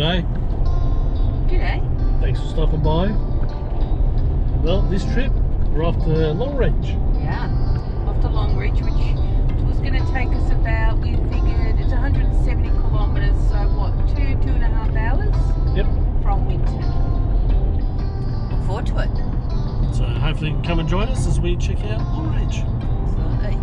G'day. G'day. Thanks for stopping by. Well, this trip, we're off to Longreach. Yeah, off to Longreach, which was going to take us about, we figured it's 170 kilometres, so what, 2.5 hours? Yep. From Winton. Look forward to it. So hopefully you can come and join us as we check out Longreach. Absolutely.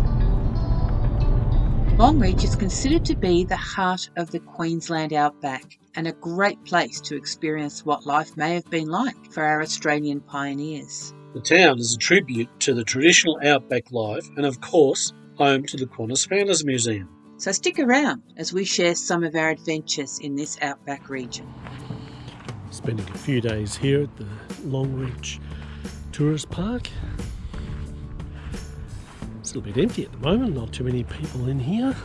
Longreach is considered to be the heart of the Queensland Outback and a great place to experience what life may have been like for our Australian pioneers. The town is a tribute to the traditional Outback life and, of course, home to the QANTAS Founders Museum. So stick around as we share some of our adventures in this Outback region. Spending a few days here at the Longreach Tourist Park. It's a little bit empty at the moment, not too many people in here.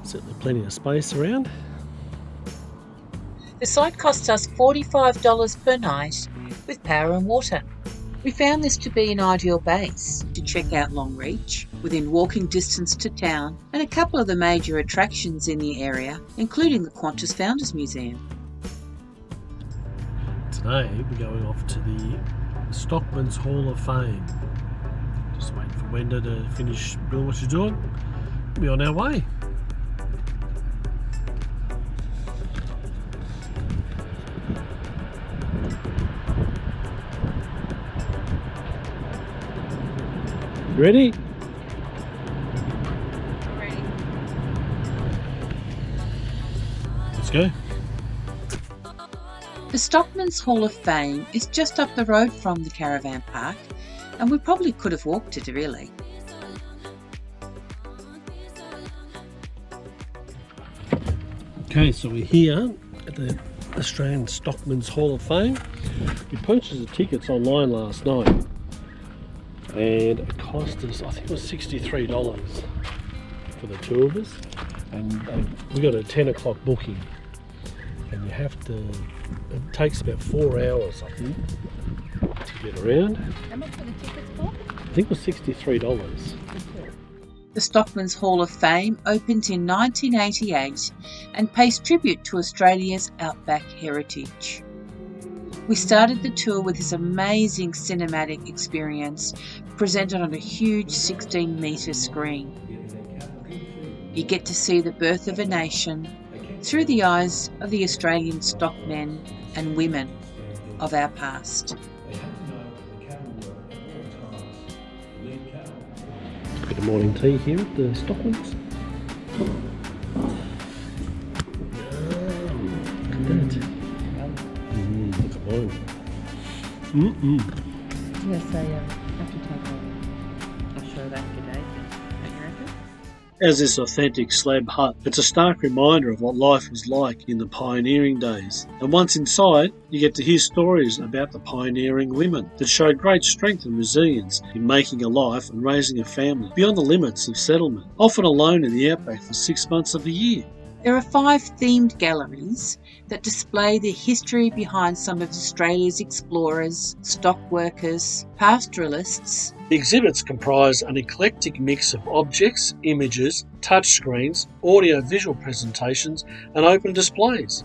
Certainly plenty of space around. The site costs us $45 per night with power and water. We found this to be an ideal base to check out Longreach, within walking distance to town and a couple of the major attractions in the area, including the QANTAS Founders Museum. Today we're going off to the Stockman's Hall of Fame. Just waiting for Wenda to finish doing what she's doing. We'll be on our way. You ready? Ready. Let's go. The Stockman's Hall of Fame is just up the road from the Caravan Park, and we probably could have walked it really. Okay, so we're here at the Australian Stockman's Hall of Fame. We purchased the tickets online last night and it cost us, I think it was $63 for the two of us, and we got a 10 o'clock booking, and you have to, it takes about 4 hours I think to get around. How much were the tickets for? I think it was $63. The Stockman's Hall of Fame opened in 1988 and pays tribute to Australia's outback heritage. We started the tour with this amazing cinematic experience presented on a huge 16-metre screen. You get to see the birth of a nation through the eyes of the Australian stockmen and women of our past. Bit of morning tea here at the Stockman's. Look at that. Look at mine. Yes, I have to take a show that today. Don't you reckon? As this authentic slab hut, it's a stark reminder of what life was like in the pioneering days. And once inside, you get to hear stories about the pioneering women that showed great strength and resilience in making a life and raising a family beyond the limits of settlement, often alone in the outback for 6 months of the year. There are 5 themed galleries that display the history behind some of Australia's explorers, stock workers, pastoralists. The exhibits comprise an eclectic mix of objects, images, touchscreens, audio-visual presentations and open displays.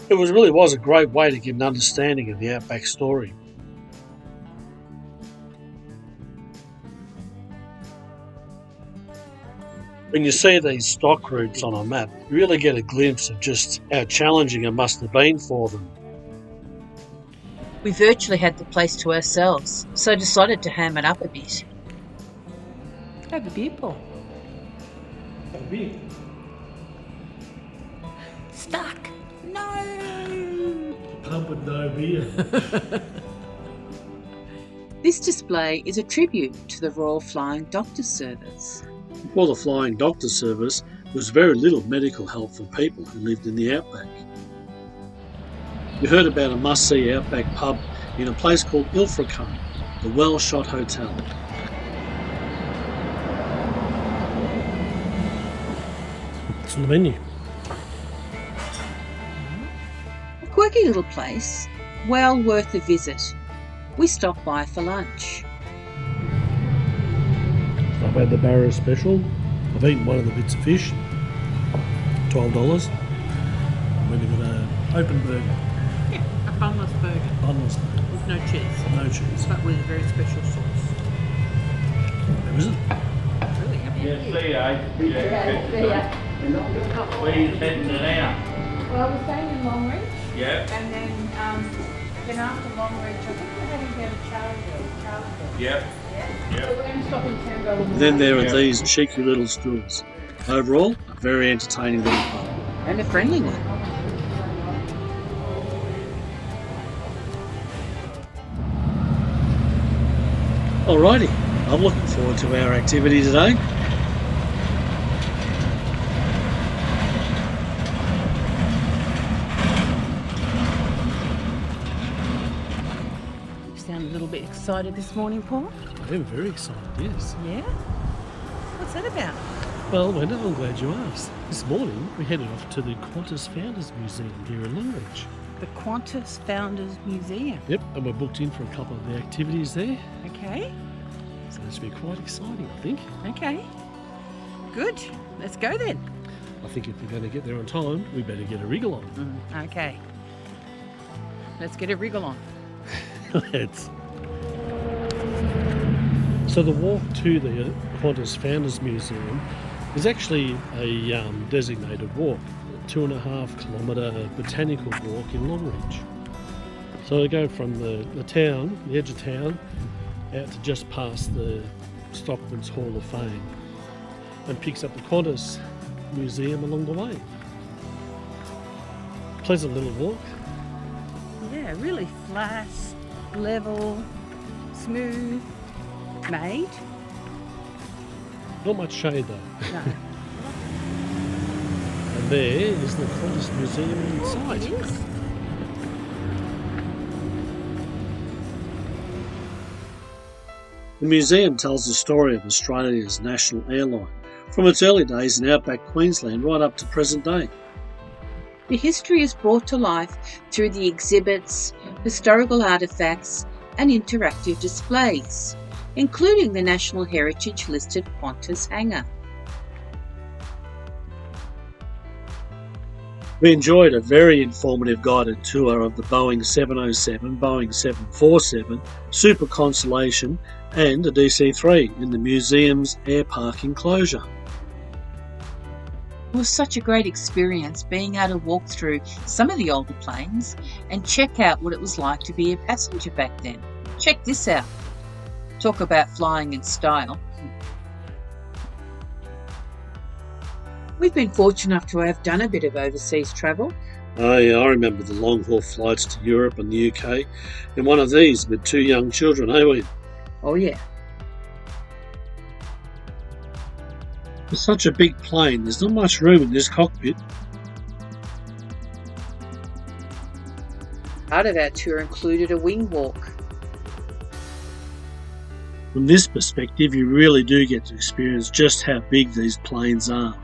It really was a great way to get an understanding of the outback story. When you see these stock routes on a map, you really get a glimpse of just how challenging it must have been for them. We virtually had the place to ourselves, so decided to ham it up a bit. Have a beer, Paul. Have a beer. Stuck. No. Pub with no beer. This display is a tribute to the Royal Flying Doctor Service. Before the Flying Doctor Service, there was very little medical help for people who lived in the outback. We heard about a must-see outback pub in a place called Ilfracombe, the Well Shot Hotel. It's on the menu. A quirky little place, well worth a visit. We stopped by for lunch. I've had the Barrow special. I've eaten one of the bits of fish. $12. We're going to open burger. Yeah, a bunless burger Bunless burger. with no cheese, No cheese. but with a very special sauce. There isn't. Really? See ya. Where are you heading to now? Well, I was staying in Longreach, Yep. and then after Longreach, I think we're heading down to Charleville. Yep. Yeah. So we're going to stop in Turnbull. And then there are these cheeky little stores. Overall, a very entertaining little pub. And a friendly one. Alrighty, I'm looking forward to our activity today. You sound a little bit excited this morning, Paul. I am very excited, yes. Yeah? What's that about? Well, Wendy, I'm glad you asked. This morning we headed off to the QANTAS Founders Museum here in Longreach. The QANTAS Founders Museum. Yep, and we're booked in for a couple of the activities there. Okay. So this should be quite exciting, I think. Okay. Good. Let's go then. I think if we're going to get there on time, we better get a wriggle on. Okay. Let's get a wriggle on. Let's. So the walk to the QANTAS Founders Museum is actually a designated walk, a 2.5 kilometre botanical walk in Longreach. So we go from the town, the edge of town, out to just past the Stockman's Hall of Fame and picks up the QANTAS Museum along the way. Pleasant little walk. Yeah, really flat, level, smooth, made. Not much shade though. No. And there is the QANTAS Museum inside. It is. The museum tells the story of Australia's national airline, from its early days in Outback Queensland right up to present day. The history is brought to life through the exhibits, historical artefacts, and interactive displays, including the National Heritage listed Qantas hangar. We enjoyed a very informative guided tour of the Boeing 707, Boeing 747, Super Constellation and a DC-3 in the museum's air park enclosure. It was such a great experience being able to walk through some of the older planes and check out what it was like to be a passenger back then. Check this out. Talk about flying in style. We've been fortunate enough to have done a bit of overseas travel. Oh yeah, I remember the long-haul flights to Europe and the UK in one of these with 2 young children, eh, Wayne? Oh yeah. With such a big plane, there's not much room in this cockpit. Part of our tour included a wing walk. From this perspective, you really do get to experience just how big these planes are.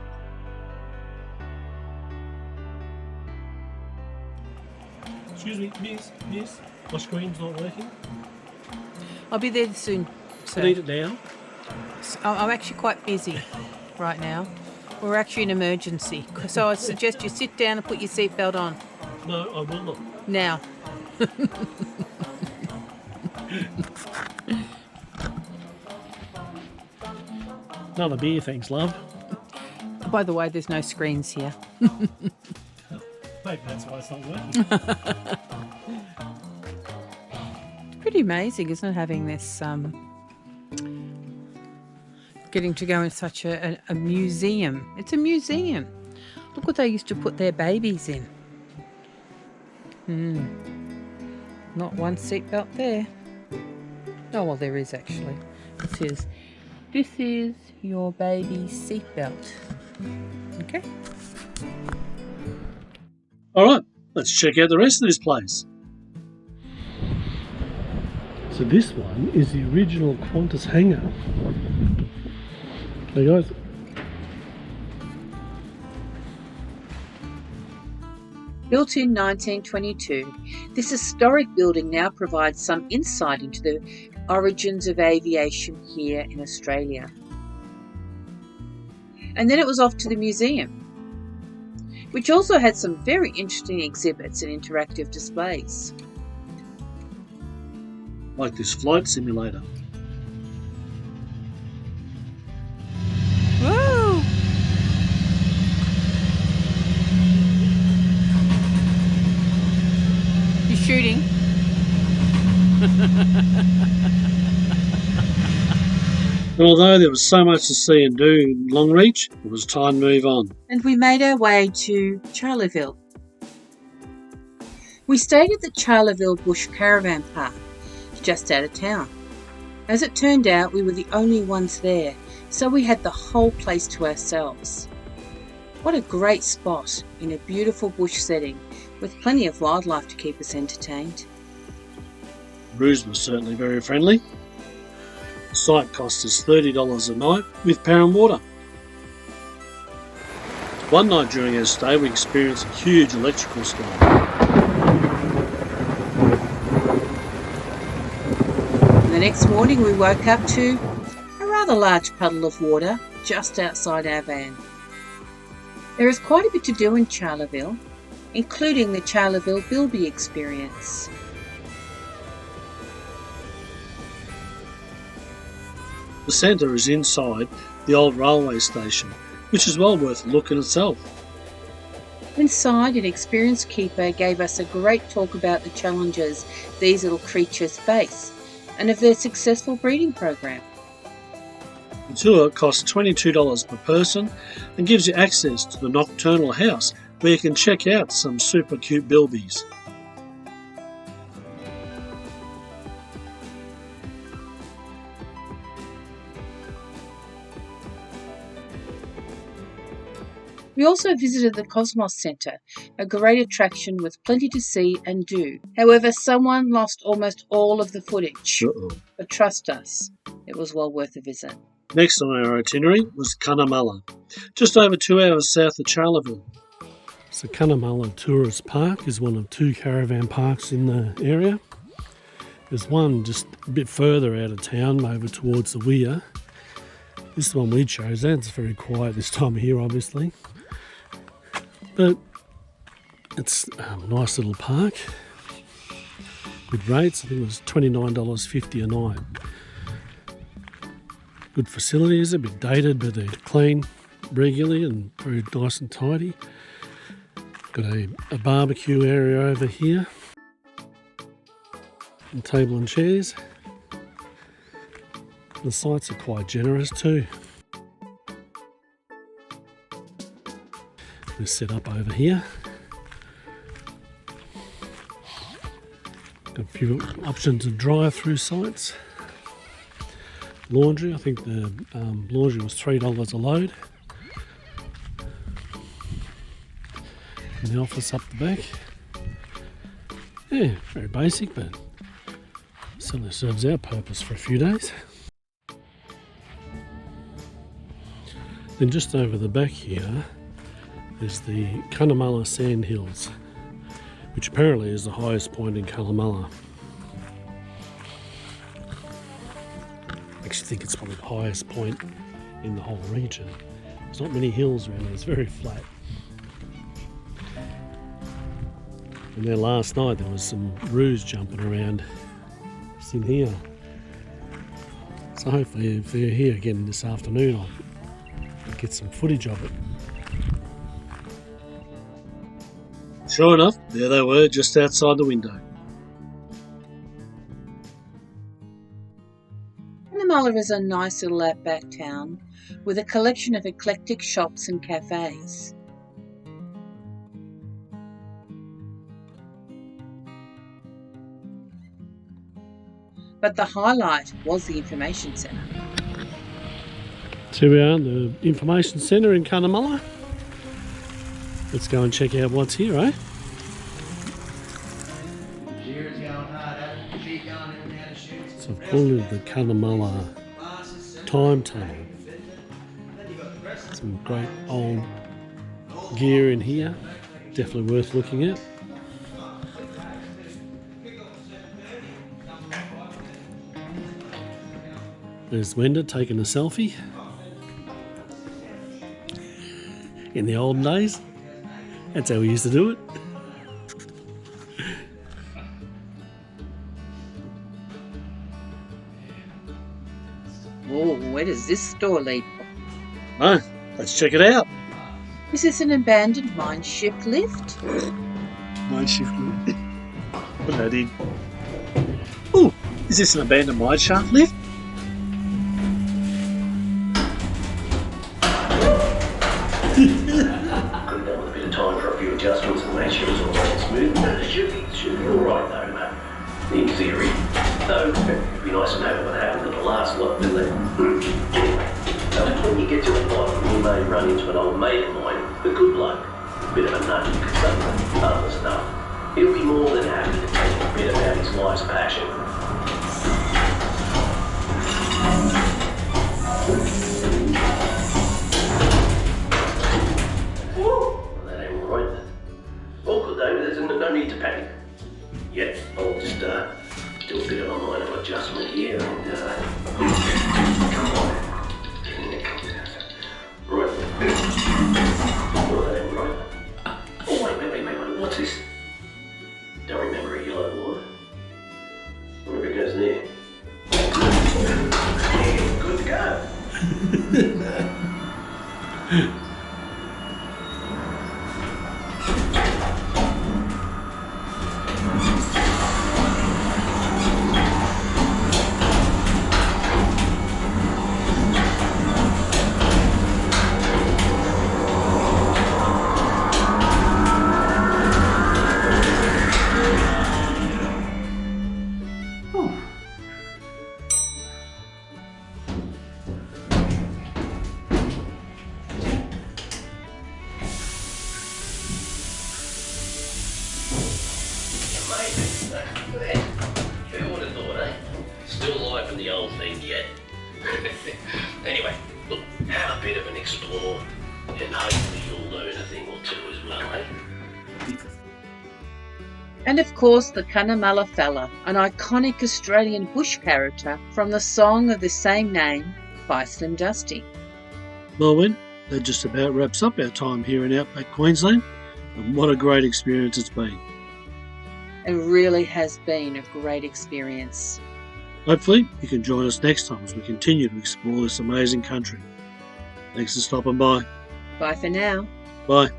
Excuse me, miss, my screen's not working. I'll be there soon. So I need it now. I'm actually quite busy right now. We're actually in emergency. So I suggest you sit down and put your seatbelt on. No, I will not. Now. Another beer, thanks, love. By the way, there's no screens here. Maybe that's why it's not working. It's pretty amazing, isn't it, having this, getting to go in such a museum. It's a museum. Look what they used to put their babies in. Not one seatbelt there. Oh, well, there is actually. This is your baby's seatbelt. Okay. Alright, let's check out the rest of this place. So this one is the original QANTAS hangar. Hey guys. Built in 1922, this historic building now provides some insight into the origins of aviation here in Australia. And then it was off to the museum. which also had some very interesting exhibits and interactive displays. Like this flight simulator. Woo! You're shooting. And although there was so much to see and do in Longreach, it was time to move on. And we made our way to Charleville. We stayed at the Charleville Bush Caravan Park, just out of town. As it turned out, we were the only ones there, so we had the whole place to ourselves. What a great spot in a beautiful bush setting with plenty of wildlife to keep us entertained. Ruse was certainly very friendly. The site cost us $30 a night with power and water. One night during our stay we experienced a huge electrical storm. The next morning we woke up to a rather large puddle of water just outside our van. There is quite a bit to do in Charleville, including the Charleville Bilby Experience. The centre is inside the old railway station, which is well worth a look in itself. Inside, an experienced keeper gave us a great talk about the challenges these little creatures face and of their successful breeding program. The tour costs $22 per person and gives you access to the nocturnal house where you can check out some super cute bilbies. We also visited the Cosmos Centre, a great attraction with plenty to see and do. However, someone lost almost all of the footage. But trust us, it was well worth a visit. Next on our itinerary was Kanamala, just over 2 hours south of Charleville. So Kanamala Tourist Park is one of 2 caravan parks in the area. There's one just a bit further out of town, over towards the Weir. This is the one we chose. It's very quiet this time of year, obviously. But it's a nice little park. Good rates, I think it was $29.50 a night. Good facilities, a bit dated, but they're clean regularly and very nice and tidy. Got a barbecue area over here. And table and chairs. The sites are quite generous too. They're set up over here. Got a few options of drive-through sites. Laundry, I think the laundry was $3 a load. And the office up the back. Yeah, very basic, but certainly serves our purpose for a few days. Then just over the back here is the Kanamala Sand Hills, which apparently is the highest point in Kanamala. I actually think it's probably the highest point in the whole region. There's not many hills around here, it's very flat. And then last night there was some roos jumping around just in here. So hopefully if you're here again this afternoon I'll get some footage of it. Sure enough, there they were just outside the window. Kanamala is a nice little outback town with a collection of eclectic shops and cafes. But the highlight was the information centre. So we are in the information centre in Kanamala. Let's go and check out what's here, eh? So I've called it the Kanamala Time Tunnel. Some great old gear in here, definitely worth looking at. There's Wenda taking a selfie. In the olden days. That's how we used to do it. Oh, where does this store lead? Oh, let's check it out. Is this an abandoned mine shift lift? Mine shift. Put that in. Oh, is this an abandoned mine shaft lift? Couldn't have a bit of time for a few adjustments and make sure it's all nice and smooth. It should be alright though, mate. In theory. Though, it'd be nice to know what happened to the last lot, wouldn't it? Anyway, when you get to the bottom, you may run into an old mate of mine, a good bloke, a bit of a nut, some other stuff. He'll be more than happy to tell you a bit about his life's passion. That ain't all right. All good though, there's no need to panic. Yeah, I'll just do a bit of a minor adjustment here and come on. Right. Oh, that ain't right. Oh, wait, what's this? Don't remember a yellow one. I wonder if it goes there. Yeah, good to go. Who would have thought, eh? Still alive in the old thing yet. Anyway, look, have a bit of an explore, and hopefully you'll learn a thing or two as well, eh? And of course the Kanamala fella, an iconic Australian bush character from the song of the same name by Slim Dusty. Well, Win, that just about wraps up our time here in Outback Queensland, and what a great experience it's been. It really has been a great experience. Hopefully you can join us next time as we continue to explore this amazing country. Thanks for stopping by. Bye for now. Bye.